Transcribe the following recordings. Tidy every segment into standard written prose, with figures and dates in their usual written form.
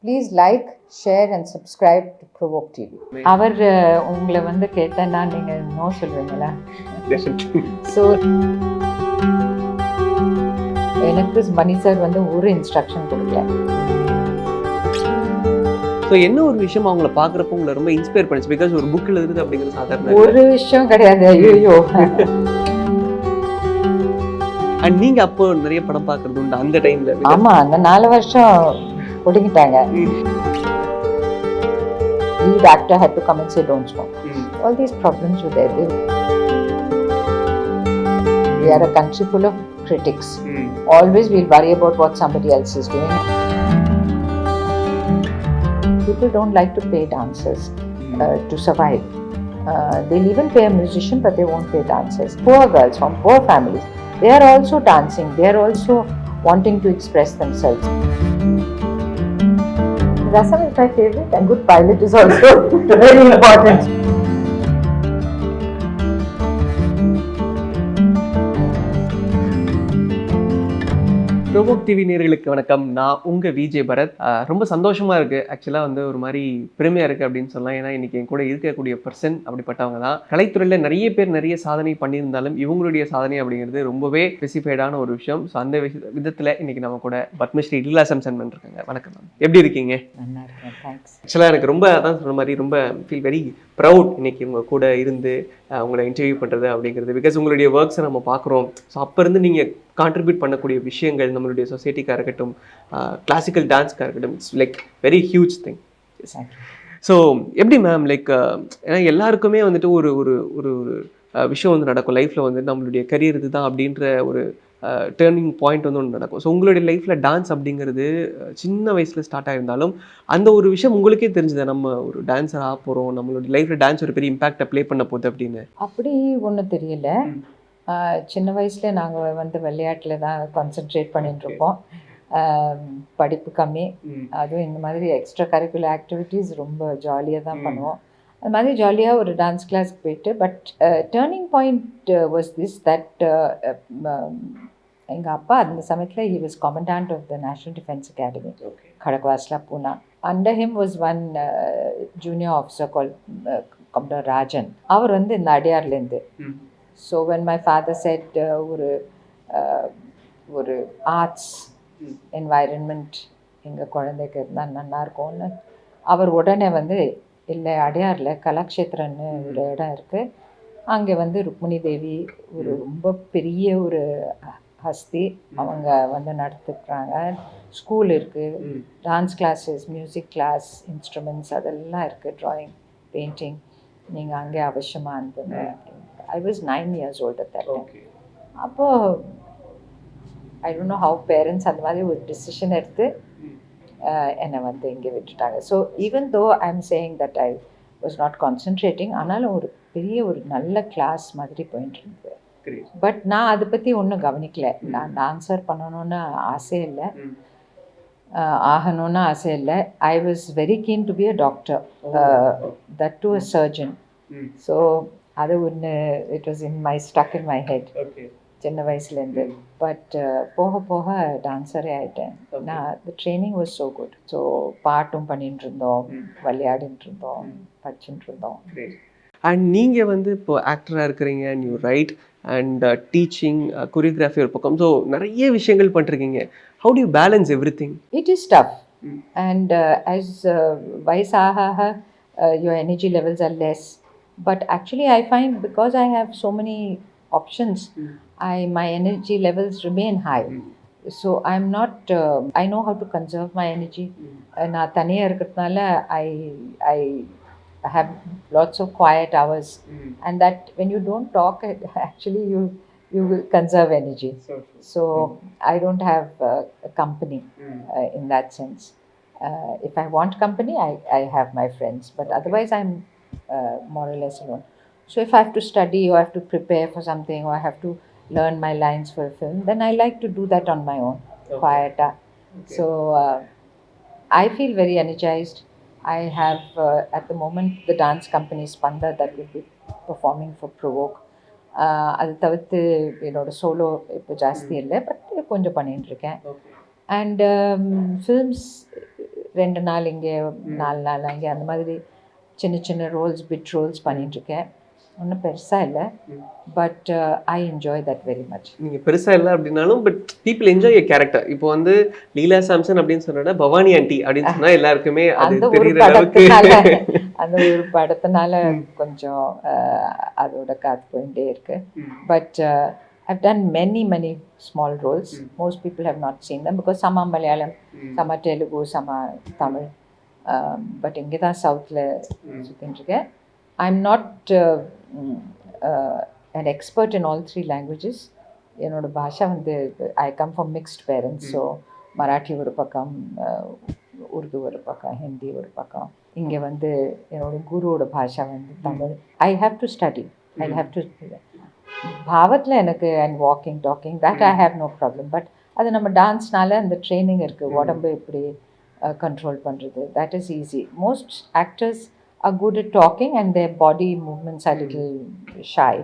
Please like, share and subscribe to Provoke TV. அவர் உங்களை வந்து கேட்டேன்னா நீங்கள் நோ சொல்வீங்களா? ஸோ எனக்கு மணி சார் வந்து ஒரு இன்ஸ்ட்ரக்ஷன் கொடுக்கல. ஸோ என்ன ஒரு விஷயம் அவங்கள பார்க்குறப்ப உங்களை ரொம்ப இன்ஸ்பயர் பண்ணிச்சு? பிகாஸ் ஒரு புக் எழுதுறது அப்படிங்கிறது சாதாரண ஒரு விஷயம் கிடையாது. ஐயோ. அண்ட் நீங்க அப்போ நிறைய படம் பார்க்கறது உண்டு அந்த டைம்ல? ஆமா, அந்த 4 வருஷம் ஒடுங்கிட்டாங்க. Lead actor had to come and say don't smoke. All these problems were there. We are a country full of critics. Always we'll worry about what somebody else is doing. People don't like to pay dancers to survive. They'll even pay a musician, but they won't pay dancers. Poor girls from poor families, they are also dancing. They are also wanting to express themselves. Rasam is my favorite, and good pilot is also very important. Provoke TV நேயர்களுக்கு வணக்கம். நான் உங்கள் விஜய் பரத். ரொம்ப சந்தோஷமாக இருக்குது. ஆக்சுவலாக வந்து ஒரு மாதிரி பெருமையாக இருக்குது அப்படின்னு சொல்லலாம். ஏன்னா இன்றைக்கி என் கூட இருக்கக்கூடிய பர்சன் அப்படிப்பட்டவங்க தான். கலைத்துறையில் நிறைய பேர் நிறைய சாதனை பண்ணியிருந்தாலும் இவங்களுடைய சாதனை அப்படிங்கிறது ரொம்பவே ஸ்பெசிஃபைடான ஒரு விஷயம். ஸோ அந்த விதத்தில் இன்றைக்கி நம்ம கூட பத்மஸ்ரீ லீலா சாம்சன் இருக்காங்க. வணக்கம் மேம், எப்படி இருக்கீங்க? நல்லா இருக்கேன், தேங்க்ஸ். ஆக்சுவலாக எனக்கு ரொம்ப அதான் சொன்ன மாதிரி ரொம்ப ஃபீல் வெரி ப்ரவுட் இன்னைக்கு உங்கள் கூட இருந்து உங்களை இன்டர்வியூ பண்ணுறது அப்படிங்கிறது. பிகாஸ் உங்களுடைய ஒர்க்ஸை நம்ம பார்க்குறோம். ஸோ அப்போ இருந்து நீங்கள் கான்ட்ரிபியூட் பண்ணக்கூடிய விஷயங்கள் நம்மளுடைய சொசைட்டிக்காக இருக்கட்டும், கிளாசிக்கல் டான்ஸ்க்காக இருக்கட்டும், it's like very huge thing. So எப்படி மேம், லைக் ஏன்னா எல்லாருக்குமே வந்துட்டு ஒரு ஒரு ஒரு விஷயம் வந்து நடக்கும் லைஃப்பில், வந்து நம்மளுடைய கரியர் இது தான் அப்படின்ற ஒரு டேர்னிங் பாயிண்ட் வந்து ஒன்று நடக்கும். ஸோ உங்களுடைய லைஃப்பில் டான்ஸ் அப்படிங்கிறது சின்ன வயசில் ஸ்டார்ட் ஆகிருந்தாலும் அந்த ஒரு விஷயம் உங்களுக்கே தெரிஞ்சுது, நம்ம ஒரு டான்ஸர் ஆக போகிறோம், நம்மளுடைய லைஃப்பில் டான்ஸ் ஒரு பெரிய இம்பாக்டை ப்ளே பண்ண போகுது அப்படின்னு? அப்படி ஒன்றும் தெரியல. சின்ன வயசில் நாங்கள் வந்து விளையாட்டில் தான் கான்சென்ட்ரேட் பண்ணிட்டுருப்போம். படிப்பு கம்மி. அதுவும் இந்த மாதிரி எக்ஸ்ட்ரா கரிக்குலர் ஆக்டிவிட்டீஸ் ரொம்ப ஜாலியாக தான் பண்ணுவோம். அது மாதிரி ஜாலியாக ஒரு டான்ஸ் கிளாஸ்க்கு போயிட்டு, but turning point was this that எங்கள் அப்பா அந்த சமயத்தில் he was commandant of the National Defence Academy, Khadagwasla, Pune. Under him was one junior officer called Commodore Rajan. அவர் வந்து இந்த அடியார்லேருந்து. So when my father said ஒரு arts environment எங்கள் குழந்தைக்கு இருந்தால் நல்லாயிருக்கும்னு, அவர் உடனே வந்து இல்லை அடையாரில் கலாக்ஷேத்திரன்னு ஒரு இடம் இருக்குது, அங்கே வந்து ருக்மிணி தேவி ஒரு ரொம்ப பெரிய ஒரு ஹஸ்தி, அவங்க வந்து நடத்துக்கிறாங்க. ஸ்கூல் இருக்குது, dance classes, music class, instruments அதெல்லாம் இருக்குது, ட்ராயிங், பெயிண்டிங், நீங்கள் அங்கே அவசியமாக அனுப்புங்க அப்படின்னு. I was 9 years old at that time. அப்போது I don't know how parents அந்த மாதிரி ஒரு டிசிஷன் எடுத்து என்னை வந்து இங்கே விட்டுட்டாங்க. So even though I am saying that I was not concentrating, ஆனாலும் ஒரு பெரிய ஒரு நல்ல கிளாஸ் மாதிரி போயிட்டு இருந்தது. பட் நான் அதை பற்றி ஒன்றும் கவனிக்கல. நான் டான்ஸர் பண்ணணும்னு ஆசை இல்லை, ஆகணும்னு ஆசை இல்லை. I was very keen to be a doctor, that to a surgeon. So அது ஒன்று it was stuck in my head சின்ன வயசுலேருந்து. பட் போக போக டான்ஸரே ஆகிட்டேன். நான் the training was so good. So பாட்டும் பண்ணிட்டு இருந்தோம், விளையாடிட்டு இருந்தோம், படிச்சுட்டு இருந்தோம். அண்ட் நீங்கள் வந்து இப்போ ஆக்டராக இருக்கிறீங்க, and you write and teaching, choreography ஒரு பக்கம், ஸோ நிறைய விஷயங்கள் பண்ணிருக்கீங்க. How do you balance everything? It is tough. And as வயசு ஆக your energy levels are less. But actually I find because I have so many options, my energy levels remain high. So I'm not I know how to conserve my energy. Na thaniya irukradnala I have lots of quiet hours, and that when you don't talk actually you will conserve energy. So I don't have a company in that sense. If I want company, I have my friends, but otherwise I'm more or less alone. So if I have to study or I have to prepare for something or I have to learn my lines for a film, then I like to do that on my own, quiet. So I feel very energized. I have at the moment the dance company Spanda that will be performing for Provoke. அது தவிர்த்து என்னோட solo இப்போ ஜாஸ்தி இல்லை, but கொஞ்சம் பண்ணிட்டு இருக்கேன். And films 2 நாள் இங்கே 4 நாள் அங்கே அந்த மாதிரி சின்ன சின்ன ரோல்ஸ் பிட் ரோல்ஸ் பண்ணிகிட்ருக்கேன். ஒன்றும் பெருசாக இல்லை, but I enjoy that very much. நீங்கள் பெருசாக இல்லை அப்படின்னாலும் but people enjoy your character. இப்போ வந்து லீலா சாம்சன் அப்படின்னு சொன்னா பவானி ஆண்டி அப்படின்னு சொன்னால் எல்லாருக்குமே அது தெரியுற அளவுக்கு அந்த ஒரு படத்தினால கொஞ்சம் அதோட காத்து போயிட்டே இருக்கு. But I've done many small roles. Most people have not seen them because some are Malayalam, some are Telugu, some are Tamil. But இங்கே தான் சவுத்தில் சுற்றின்னு இருக்கேன். I'm not an expert in all 3 languages. என்னோட பாஷா வந்து I come from mixed parents, so Marathi ஒரு பக்கம், உருது ஒரு பக்கம், ஹிந்தி ஒரு பக்கம். இங்கே வந்து என்னோட குருவோட பாஷா வந்து Tamil. I have to study. I have to பாவத்தில் எனக்கு and walking talking that I have no problem. But அது நம்ம டான்ஸ்னால அந்த ட்ரைனிங் இருக்குது, உடம்பு எப்படி கண்ட்ரோல் பண்ணுறது, that is easy. Most actors are good at talking and their body movements are little shy.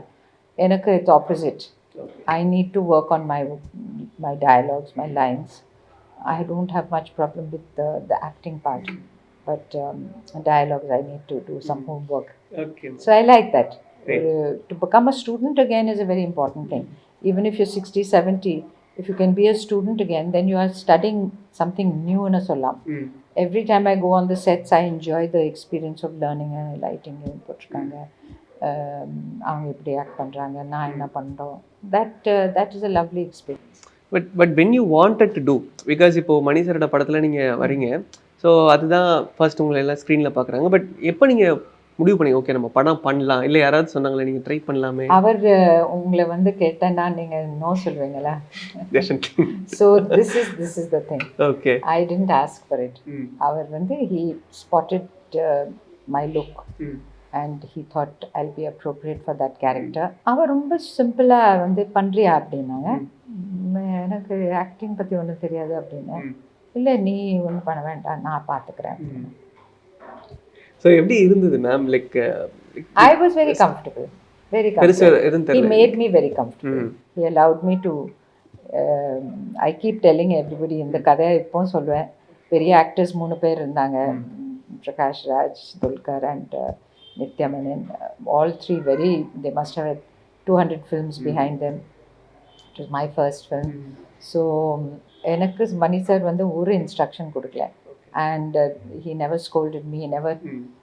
எனக்கு it's opposite. I need to work on my dialogues, my lines. I don't have much problem with the acting part, but dialogues I need to do some homework. Okay. So I like that. To become a student again is a very important thing. Even if you're 60, 70, if you can be a student again, then you are studying something new in a solam. Every time I go on the sets, I enjoy the experience of learning and lighting. அவங்க எப்படி act பண்ணுறாங்க, நான் என்ன பண்ணுறோம், that is a lovely experience. But when you wanted to do, because இப்போது மணி சாரோட படத்தில் நீங்கள் வரீங்க, ஸோ அதுதான் ஃபர்ஸ்ட் உங்களை எல்லாம் ஸ்க்ரீனில் பார்க்குறாங்க. பட் எப்போ நீங்கள் முடிவு பண்ணி ஓகே நம்ம படம் பண்ணலாம், இல்லை யாராவது சொன்னாங்களே நீங்கள் ட்ரை பண்ணலாமே? அவர் உங்களை வந்து கேட்டேன்னா நீங்கள் நோ சொல்வீங்களா? So this is the thing. Okay, I tend ask for it. அவர் வந்து he spotted my look and he thought I'll be appropriate for that character. அவர் ரொம்ப சிம்பிளாக வந்து பண்ணுறியா அப்படின்னாங்க. எனக்கு ஆக்டிங் பற்றி ஒன்றும் தெரியாது அப்படின்னு. இல்லை நீ ஒன்றும் பண்ண வேண்டாம், நான் பார்த்துக்கிறேன் அப்படின்னு. ஸோ எப்படி இருந்தது ma'am? Like I was very comfortable. He made me very comfortable. He allowed me to I keep telling everybody இந்த கதையை இப்போ சொல்லுவேன். பெரிய ஆக்டர்ஸ் 3 பேர் இருந்தாங்க, Prakash Raj, Dulquer and Nithya Menon. All 3 they must have had 200 films behind them. It was my first film. So எனக்கு மணி sir வந்து ஒரு இன்ஸ்ட்ரக்ஷன் கொடுக்கல. And he never scolded me, he never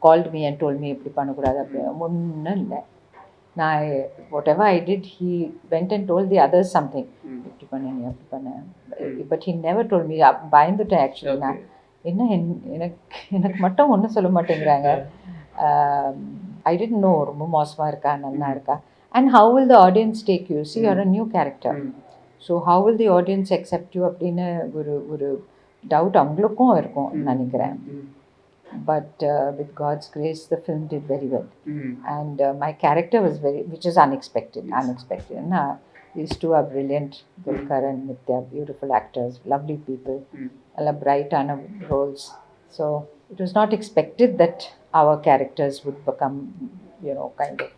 called me and told me இப்படி பண்ணக்கூடாது அப்படி ஒன்றும் இல்லை. நான் whatever I did, he went and told the others something. இப்படி பண்ண நீ அப்படி பண்ண. But he never told me. பயந்துட்டேன் ஆக்சுவலி. நான் என்ன எனக்கு மட்டும் ஒன்றும் சொல்ல மாட்டேங்கிறாங்க. I didn't know ரொம்ப மோசமாக இருக்கா நல்லா இருக்கா. And how will the audience take you? See, you're a new character. So how will the audience accept you அப்படின்னு ஒரு டவுட் அவங்களுக்கும் இருக்கும் நினைக்கிறேன். But with God's grace the film did very well. And my character was which is unexpected. These 2 are brilliant. Dulkar and Nitya, beautiful actors, lovely people, all bright roles. So it was not expected that our characters would become kind of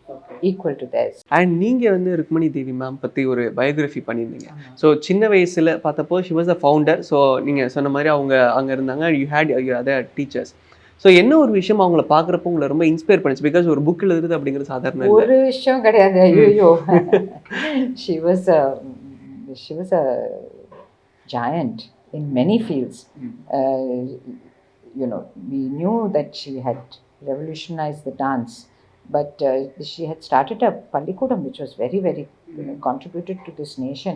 equal to theirs. And நீங்கள் வந்து ருக்மணி தேவி ma'am பற்றி ஒரு biography பண்ணியிருந்தீங்க. So சின்ன வயசில் பார்த்தப்போ she was a founder. So நீங்கள் சொன்ன மாதிரி அவங்க அங்கே இருந்தாங்க, you had other teachers. So என்ன ஒரு விஷயம் அவங்கள பார்க்குறப்போ உங்களை ரொம்ப இன்ஸ்பயர் பண்ணிச்சு? பிகாஸ் ஒரு புக் எழுதுறது அப்படிங்கிறது சாதாரண ஒரு விஷயம் கிடையாது. ஐயோ, she was a giant in many fields. We knew that she had revolutionized the dance. But she had started a Pallikudam which was very contributed to this nation.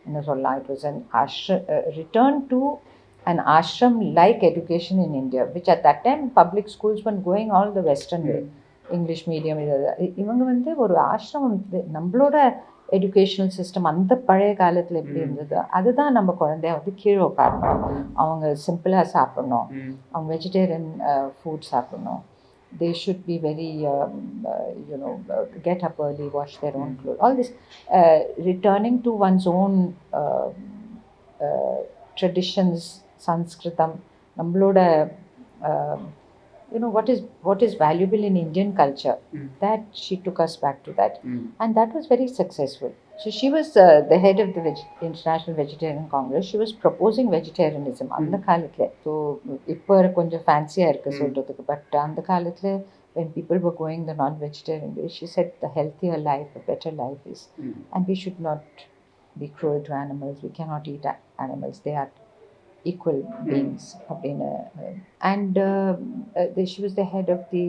It was an return to an ashram-like education in India, which at that time public schools were going all the western way, English medium. இவங்க வந்து ஒரு ஆசிரமம், நம்மளோட educational system அந்த பழைய காலத்தில் எப்படி இருந்தது அதுதான் நம்ம குழந்தைய வந்து கீழே உட்காரணும், அவங்க சிம்பிளாக சாப்பிடணும், அவங்க வெஜிடேரியன் ஃபுட் சாப்பிடணும். They should be very, get up early, wash their own clothes. All this returning to one's own traditions, Sanskritam, nammaloda, what is valuable in Indian culture. That she took us back to that, and that was very successful. So she was the head of the International Vegetarian Congress. She was proposing vegetarianism அந்த காலத்துல. So இப்போ கொஞ்சம் ஃபேன்சியா இருக்கு சொல்றதுக்கு, but அந்த காலத்துல when people were going the non-vegetarian way, she said the healthier life, the better life is, and we should not be cruel to animals. We cannot eat animals. They are equal beings. And she was the head of the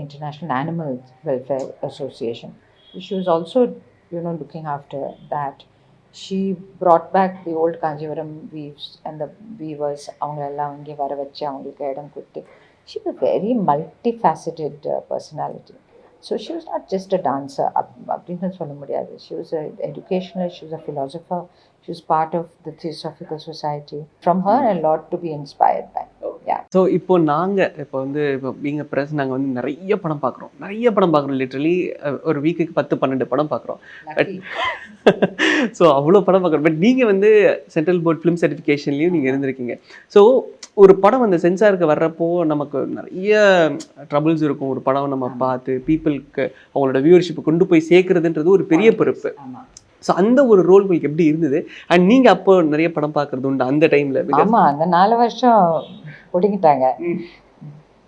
International Animal Welfare Association. She was also, looking after that. She brought back the old Kanjivaram weaves and the weavers. அவங்களெல்லாம் இங்கே வர வச்சு அவங்களுக்கு இடம் கொடுத்து. She was a very multifaceted personality. So she was not just a dancer. அப்படின்னு சொல்ல முடியாது. She was an educationalist. She was a philosopher. She was part of the Theosophical Society. From her, a lot to be inspired by. Yeah. So இப்போ நாங்கள் இப்போ பீங்க press நாங்கள் நிறைய படம் பார்க்குறோம் லிட்ரலி ஒரு வீக்குக்கு 10-12 படம் பார்க்குறோம். பட் ஸோ அவ்வளோ படம் பார்க்குறோம். பட் நீங்கள் சென்ட்ரல் போர்ட் ஃபிலிம் சர்டிஃபிகேஷன்லேயும் நீங்கள் இருந்திருக்கீங்க. ஸோ ஒரு படம் அந்த சென்சாருக்கு வர்றப்போ நமக்கு நிறைய ட்ரபிள்ஸ் இருக்கும். ஒரு படம் நம்ம பார்த்து பீப்புளுக்கு அவங்களோட வியூவர்ஷிப்பை கொண்டு போய் சேர்க்குறதுன்றது ஒரு பெரிய பொறுப்பு. ஸோ அந்த ஒரு ரோல் உங்களுக்கு எப்படி இருந்தது? அண்ட் நீங்கள் அப்போ நிறைய படம் பார்க்குறது உண்டு அந்த டைமில்? ஆமாம், அந்த 4 வருஷம் ஒடுங்கிட்டாங்க.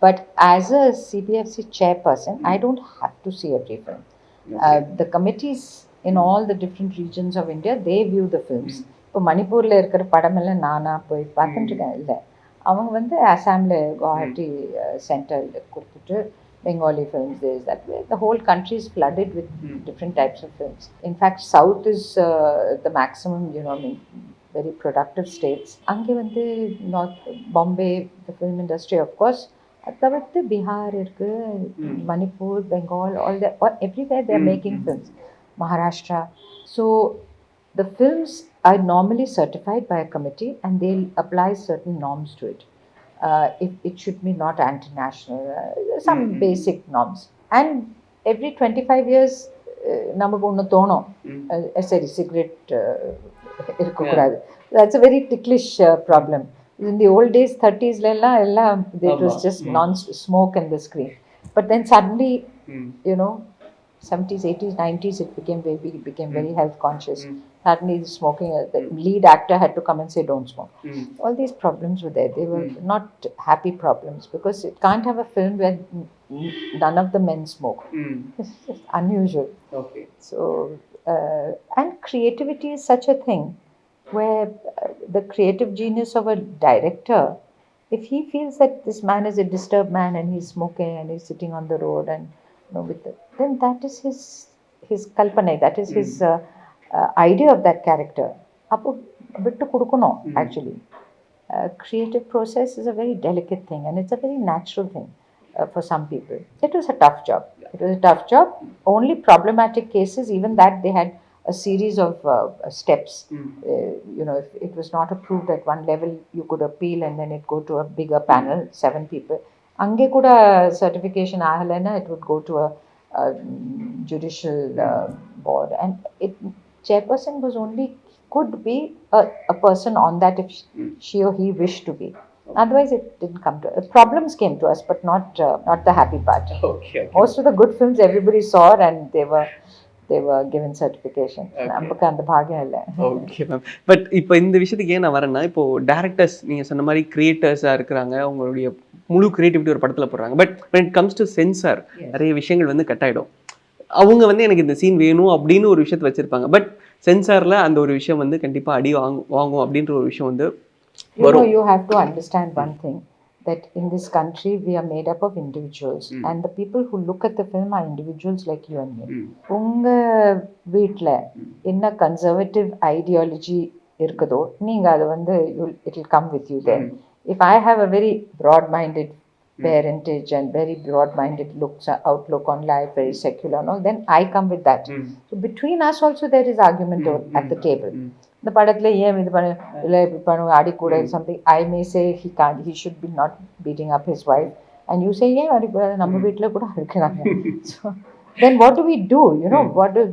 But as a CPFC chairperson, I don't have to see every film. The committees in all the different regions of India, they view the films. இப்போ மணிப்பூரில் இருக்கிற படமெல்லாம் நானாக போய் பார்த்துட்டுருக்கேன். இல்லை, அவங்க அசாமில் குவாஹாட்டி சென்டரில் கொடுத்துட்டு Bengali films, there's that way. The whole country is flooded with different types of films. In fact, South is the maximum, very productive states. Ange North Bombay, the film industry, of course. Athavathu Bihar irukku, Manipur, Bengal, all that, everywhere they are making films. Maharashtra. So the films are normally certified by a committee and they'll apply certain norms to it. It should be not anti-national, some basic norms. And every 25 years, நமக்கு ஒன்று தோணும், சரி cigarette இருக்கக்கூடாது. That's a very ticklish problem. In the old days, 30s எல்லாம் it was just non-smoke in the screen. But then suddenly, 70s, 80s, 90s, it became very health conscious. Suddenly smoking, the lead actor had to come and say don't smoke. All these problems were there. They were not happy problems because it can't have a film where none of the men smoke. It's just unusual. Okay. So and creativity is such a thing where the creative genius of a director, if he feels that this man is a disturbed man and he's smoking and he's sitting on the road and then that is his kalpana, that is his idea of that character. Appo vittu kudukanum. Actually, creative process is a very delicate thing and it's a very natural thing for some people. It was a tough job. It was a tough job. Only problematic cases, even that they had a series of steps. If it was not approved at one level, you could appeal and then it go to a bigger panel, 7 people. Ange kuda certification ahalena, it would go to a judicial board, and chairperson was only could be a person on that if she or he wished to be. Otherwise, it didn't come to us. Problems came to us, but not the happy part. Okay. Most of the good films everybody saw and they were given certification. நமக்கு அந்த பாக்கியம் இல்லை. Okay ma'am. But இப்போ இந்த விஷயத்துக்கு ஏன் நான் வரேன்னா, இப்போ டேரக்டர்ஸ் நீங்கள் சொன்ன மாதிரி கிரியேட்டர்ஸாக இருக்கிறாங்க, அவங்களுடைய முழு கிரியேட்டிவிட்டி ஒரு படத்தில் போடுறாங்க. But when it comes to sensor, நிறைய விஷயங்கள் கட் ஆகிடும். அவங்க எனக்கு இந்த சீன் வேணும் அப்படின்னு ஒரு விஷயத்தை வச்சிருப்பாங்க. பட் சென்சாரில் அந்த ஒரு விஷயம் கண்டிப்பாக அடி வாங்கும் அப்படின்ற ஒரு விஷயம் வரும். You have to understand one thing, that in this country we are made up of individuals and the people who look at the film are individuals like you and me. உங்க வீட்டில் என்ன கன்சர்வேட்டிவ் ஐடியாலஜி இருக்குதோ நீங்கள் அது it will come with you then. If I have a very broad-minded parentage and very broad-minded outlook on life, very secular and all, then I come with that. So between us also there is argument at the table. இந்த படத்துல ஏன் இது பண்ண இல்லை, இப்படி பண்ணுங்க அடிக்கூடாது something. I may say he should be not beating up his wife and you say ஏன் அடிக்கூடாது, நம்ம வீட்டில் கூட அடிக்கிறாங்க. So then what do we do?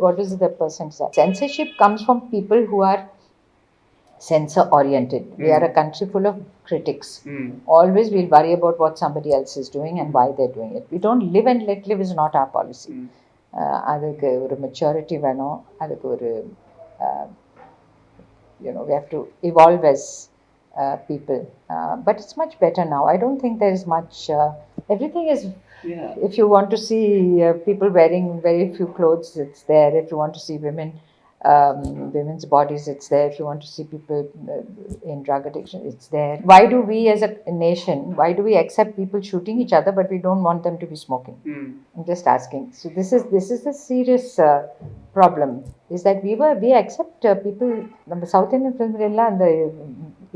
What is the person say? Censorship comes from people who are censor oriented. We are a country full of critics. Always we'll worry about what somebody else is doing and why they're doing it. We don't live and let live is not our policy. அதுக்கு ஒரு maturity வேணும், அதுக்கு ஒரு we have to evolve as people. But it's much better now. I don't think there is much. Everything is. Yeah. If you want to see people wearing very few clothes, it's there. If you want to see women's bodies, it's there. If you want to see people in drug addiction, it's there. Why do we as a nation, why do we accept people shooting each other but we don't want them to be smoking? I'm just asking. So this is a serious problem, is that we accept people. நம்ம south Indian ஃபிலிம்ல எல்லாம் அந்த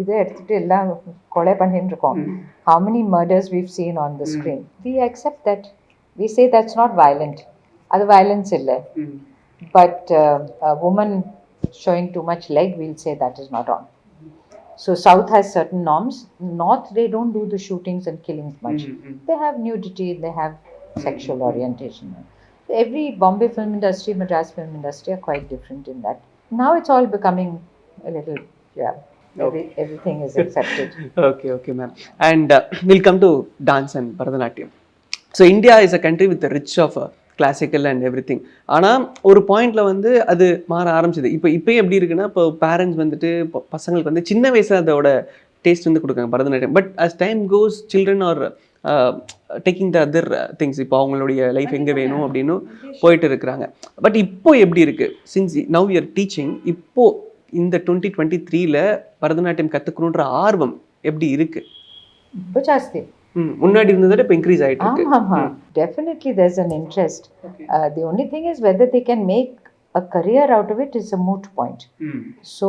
இதை எடுத்துட்டு எல்லாம் கொலை பண்ணிட்டு இருக்கோம். How many murders we've seen on the screen? We accept that. We say that's not violent. அது violence இல்லை. But a woman showing too much leg, we'll say that is not on. So South has certain norms. North, they don't do the shootings and killings much. They have nudity, they have sexual orientation. Every Bombay film industry, Madras film industry are quite different in that. Now it's all becoming a little, everything is accepted. Okay, ma'am. And we'll come to dance and Bharatanatyam. So India is a country with a rich of classical and every thing. ஆனால் ஒரு பாயிண்டில் வந்து அது மாற ஆரம்பிச்சிது. இப்போயும் எப்படி இருக்குன்னா, இப்போ பேரண்ட்ஸ் வந்துட்டு பசங்களுக்கு வந்து சின்ன வயசில் அதோட டேஸ்ட் வந்து கொடுக்காங்க Bharatanatyam. But as time goes children are taking the other things. இப்போ அவங்களுடைய லைஃப் எங்கே வேணும் அப்படின்னு போயிட்டு இருக்கிறாங்க. பட் இப்போ எப்படி இருக்குது, since now you are teaching, இப்போது இந்த 2023ல் பரதநாட்டியம் கற்றுக்கணுன்ற ஆர்வம் எப்படி இருக்குது? இப்போ ஜாஸ்தி. முன்னாடி இருந்ததை இப்போ இன்க்ரீஸ் ஆகிட்டு இருக்கு. Definitely there's an interest. The only thing is whether they can make a career out of it is a moot point. So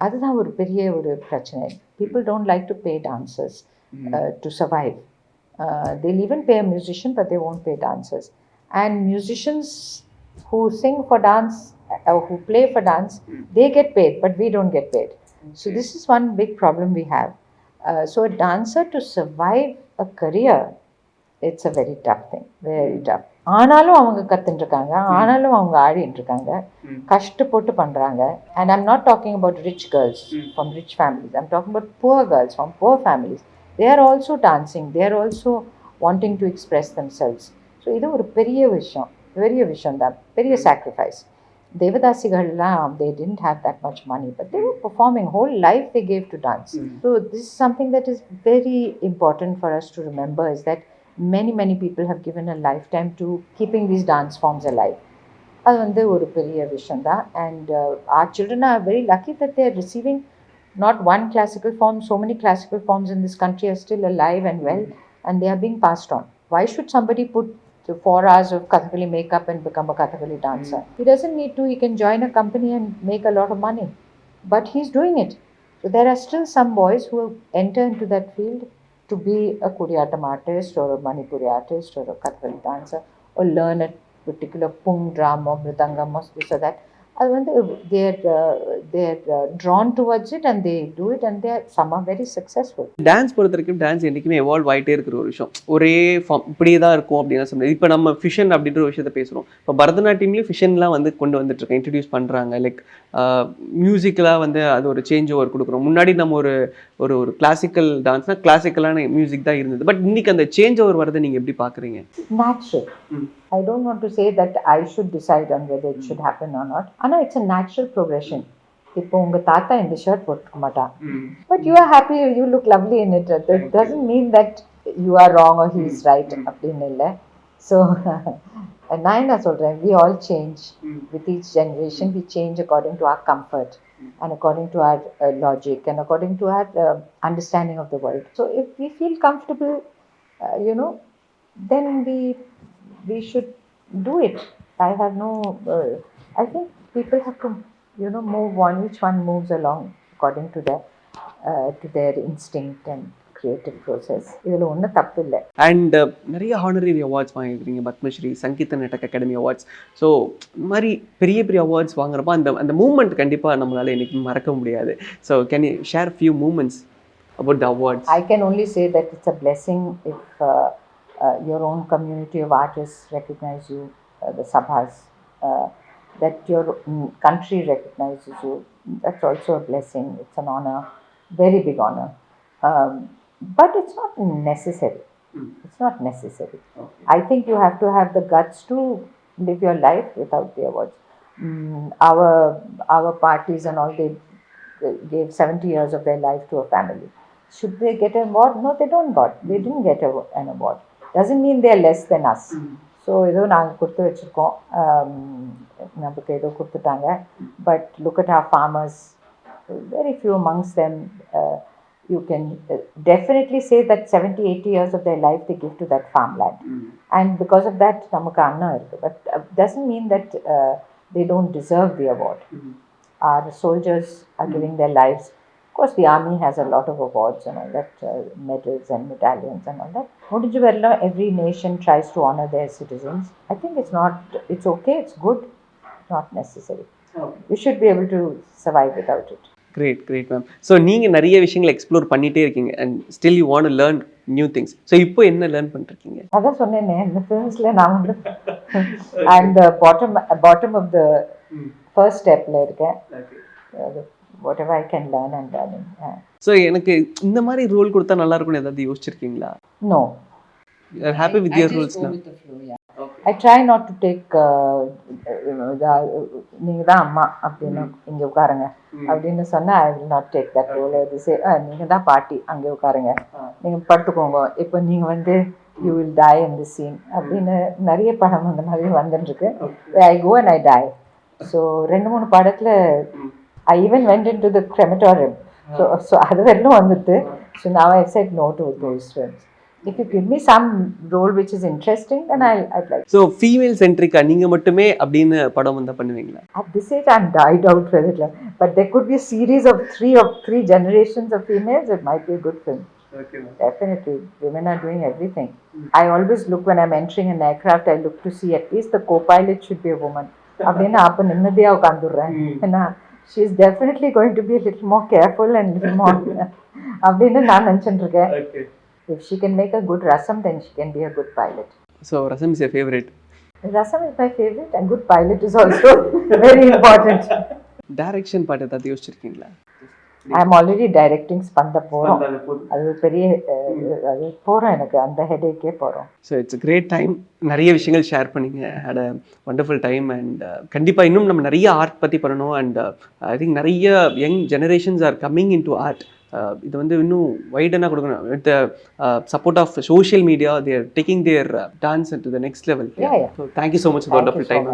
அதுதான் ஒரு பெரிய ஒரு பிரச்சனை. People don't like to pay dancers to survive. They'll even pay a musician, but they won't pay dancers. And musicians who sing for dance or who play for dance, they get paid, but we don't get paid. So this is one big problem we have. So a dancer to survive a career, it's a very tough thing, very tough. ஆனாலும் அவங்க கத்துட்டு இருக்காங்க, ஆனாலும் அவங்க ஆடிட்டு இருக்காங்க, கஷ்டப்பட்டு பண்றாங்க. And I'm not talking about rich girls from rich families. I'm talking about poor girls from poor families. They are also dancing. They are also wanting to express themselves. So இது ஒரு பெரிய விஷயம் தான், பெரிய sacrifice. Devadasigalam, they didn't have that much money, but they were performing. Whole life they gave to dance. So this is something that is very important for us to remember, is that many people have given a lifetime to keeping these dance forms alive. அது வந்து ஒரு பெரிய விஷயம் தான். And our children are very lucky that they are receiving not one classical form. So many classical forms in this country are still alive and well, and they are being passed on. Why should somebody put 4 hours of Kathakali makeup and become a Kathakali dancer? He doesn't need to. He can join a company and make a lot of money. But he's doing it. So there are still some boys who enter into that field to be a Kuriyattam artist or a Manipuri artist or a Kathakali dancer, or learn a particular pung drum or mridangam or this or that. அது வந்து they're drawn towards it and they do it, and some are very successful. Dance பொறுத்த வரைக்கும் dance என்றைக்குமே evolve ஆகிட்டே இருக்கிற ஒரு விஷயம். ஒரே ஃபார்ம் இப்படியே தான் இருக்கும் அப்படின்னா சொல்லுது. இப்போ நம்ம ஃபிஷன் அப்படின்ற ஒரு விஷயத்த பேசுகிறோம். இப்போ பரதநாட்டியம்லேயும் ஃபிஷன்லாம் வந்து கொண்டு வந்துட்டுருக்கேன், இன்ட்ரடியூஸ் பண்ணுறாங்க. லைக் மியூசிக்கலாக வந்து அது ஒரு சேஞ்ச் ஓவர் கொடுக்குறோம். முன்னாடி நம்ம ஒரு ஒரு ஒரு கிளாசிக்கல் டான்ஸ்னால் கிளாசிக்கலான மியூசிக் தான் இருந்தது. பட் இன்னைக்கு அந்த சேஞ்ச் ஓவர் வரதை நீங்கள் எப்படி பார்க்குறீங்க? Natural. I don't want to say that I should decide on whether it should happen or not. Anna, it's a natural progression. இப்போ உங்க தாத்தா இந்த ஷர்ட் போட்டுக்க மாட்டான், but you are happy, you look lovely in it. That doesn't mean that you are wrong or he is right அப்படின்னு இல்லை. So நான் என்ன சொல்றேன், we all change with each generation. We change according to our comfort and according to our logic and according to our understanding of the world. So if we feel comfortable, then we should do it. I have no I think people have to move on. Each one moves along according to their instinct and creative process. இதில் ஒன்றும் தப்பு இல்லை. And நிறைய honorary awards வாங்கியிருக்கிறீங்க, Padmashri, சங்கீத நாடக academy awards. So இந்த மாதிரி பெரிய பெரிய அவார்ட்ஸ் வாங்குறப்ப அந்த மூமெண்ட் கண்டிப்பாக நம்மளால் என்றைக்கு மறக்க முடியாது. So can you share few moments about the awards? I can only say that it's a blessing if your own community of artists recognize you, the sabhas, that your country recognizes you. That's also a blessing. It's an honor, very big honor. But it's not necessary. It's not necessary. Okay. I think you have to have the guts to live your life without the awards. Our parties and all, they gave 70 years of their life to a family. Should they get an award? No, they didn't get an award. Doesn't mean they are less than us. So ஏதோ நாங்கள் கொடுத்து வச்சுருக்கோம், நமக்கு ஏதோ கொடுத்துட்டாங்க. But look at our farmers, very few amongst them, you can definitely say that 70-80 years of their life they give to that farmland. And because of that நமக்கு அன்னம் இருக்குது. But doesn't mean that they don't deserve the award. Our soldiers are giving their lives. Of course, the army has a lot of awards and all that, medals and medallions and all that. முடிஞ்ச வரையிலும் every nation tries to honor their citizens. I think it's okay, it's good, not necessary. We should be able to survive without it. Great ma'am. So நீங்கள் நிறைய விஷயங்களை explore பண்ணிகிட்டே இருக்கீங்க and still you want to learn new things. So இப்போ என்ன learn பண்ணிருக்கீங்க? அதான் சொன்னேனே, இந்த ஃபிலிம்ஸில் நான் வந்து அந்த பாட்டம் ஆஃப் த ஃபர்ஸ்ட் ஸ்டெப்பில் இருக்கேன். whatever I can learn and learning. So எனக்கு இந்த மாதிரி ரோல் கொடுத்தா நல்லா இருக்கும்னு ஏதாவது யோசிச்சிருக்கீங்களா? No. You are happy with your roles now? With the flow, yeah. Okay. I try not to take நீங்கள் தான் அம்மா அப்படின்னு இங்கே உட்காருங்க அப்படின்னு சொன்னால் I will not take that role. அது நீங்கள் தான் பாட்டி அங்கே உட்காருங்க, நீங்கள் படுத்துக்கோங்க, இப்போ நீங்கள் வந்து you will die in this scene அப்படின்னு நிறைய படம் அந்த மாதிரி வந்துட்டுருக்கு. I go and I die. So 2-3 படத்தில் I even went into the crematorium. So அது வரலும் வந்துட்டு. So now I said no to those films. If you give me some role which is interesting, then I'd like. So female centric நீங்க மட்டுமே அப்படின்னு படம் வந்தா பண்ணுவீங்களா? At this age I'm died out with it. But there could be a series of three generations of females. It might be a good film. Okay. Definitely, women are doing everything. I always look when I'm entering an aircraft. I look to see at least the co-pilot should be a woman. அப்படின்னா அப்போ நிம்மதியாக உட்காந்துடுறேன். ஏன்னா she is definitely going to be a little more careful and little more அப்படின்னு நான் நினச்சிட்டு இருக்கேன். If she can make a good rasam, then she can be a good pilot. So rasam is your favorite? Rasam is my favorite and good pilot is also very important. Direction part ஏதாவது யோசிச்சிருக்கீங்களா? I am already directing spanda போறோம். அது பெரிய அது போறோம், எனக்கு அந்த ஹெடேக்கே போறோம். So it's great time. நிறைய விஷயங்கள் ஷேர் பண்ணிங்க. Had a wonderful time. And கண்டிப்பாக இன்னும் நம்ம நிறைய ஆர்ட் பற்றி பண்ணணும். அண்ட் ஐ திங்க் நிறைய young generations are coming in to art. இது வந்து இன்னும் வைடனாக கொடுக்கணும். With the support of social media, they're taking their dance to the next level. So thank you so much for wonderful time.